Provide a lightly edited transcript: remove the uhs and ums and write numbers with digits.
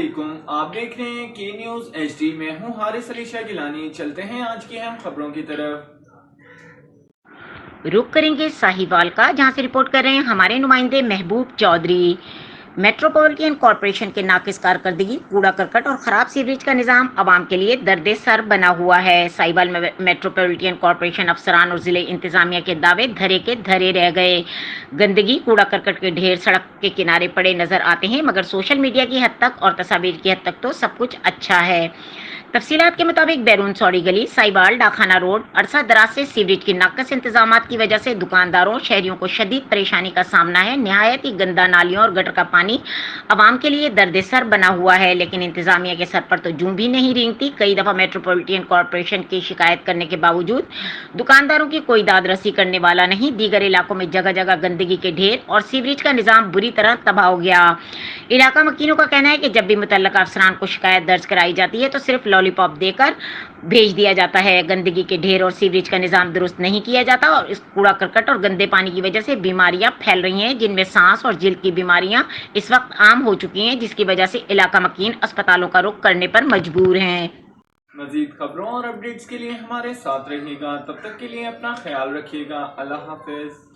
علیکم، آپ دیکھ رہے ہیں کی نیوز ایچ ڈی۔ میں ہوں حارث علی شاہ گیلانی۔ چلتے ہیں آج کی اہم خبروں کی طرف۔ رخ کریں گے ساہیوال کا، جہاں سے رپورٹ کر رہے ہیں ہمارے نمائندے محبوب چودھری۔ میٹروپولیٹن کارپوریشن کے ناقص کارکردگی، کوڑا کرکٹ اور خراب سیوریج کا نظام عوام کے لیے درد سر بنا ہوا ہے۔ ساہیوال میں میٹروپولیٹن کارپوریشن افسران اور ضلع انتظامیہ کے دعوے دھرے کے دھرے رہ گئے۔ گندگی، کوڑا کرکٹ کے ڈھیر سڑک کے کنارے پڑے نظر آتے ہیں، مگر سوشل میڈیا کی حد تک اور تصاویر کی حد تک تو سب کچھ اچھا ہے۔ تفصیلات کے مطابق بیرون سوڑی گلی، ساہیوال ڈاکخانہ روڈ، عرصہ دراز سے سیوریج کی ناقص انتظامات کی وجہ سے دکانداروں شہریوں کو شدید پریشانی کا سامنا ہے۔ نہایت ہی گندا نالیوں اور گٹر کا پانی عوام کے لیے درد سر بنا ہوا ہے، لیکن انتظامیہ کے سر پر تو جوں بھی نہیں رینگتی۔ کئی دفعہ میٹروپولیٹن کارپوریشن کی شکایت کرنے کے باوجود دکانداروں کی کوئی داد رسی کرنے والا نہیں۔ دیگر علاقوں میں جگہ جگہ گندگی کے ڈھیر اور سیوریج کا نظام بری طرح تباہ ہو گیا۔ علاقہ مکینوں کا کہنا ہے کہ جب بھی متعلقہ افسران کو شکایت درج کرائی جاتی ہے تو صرف لالی پاپ دے کر بھیج دیا جاتا ہے۔ گندگی کے ڈھیر اور سیوریج کا نظام درست نہیں کیا جاتا اور اس کوڑا کرکٹ اور گندے پانی کی وجہ سے بیماریاں پھیل رہی ہیں، جن میں سانس اور جلد کی بیماریاں اس وقت عام ہو چکی ہیں، جس کی وجہ سے علاقہ مکین اسپتالوں کا رخ کرنے پر مجبور ہیں۔ مزید خبروں اور اپڈیٹس کے لیے ہمارے ساتھ رہیے گا۔ تب تک کے لیے اپنا خیال رکھیے گا۔ اللہ حافظ۔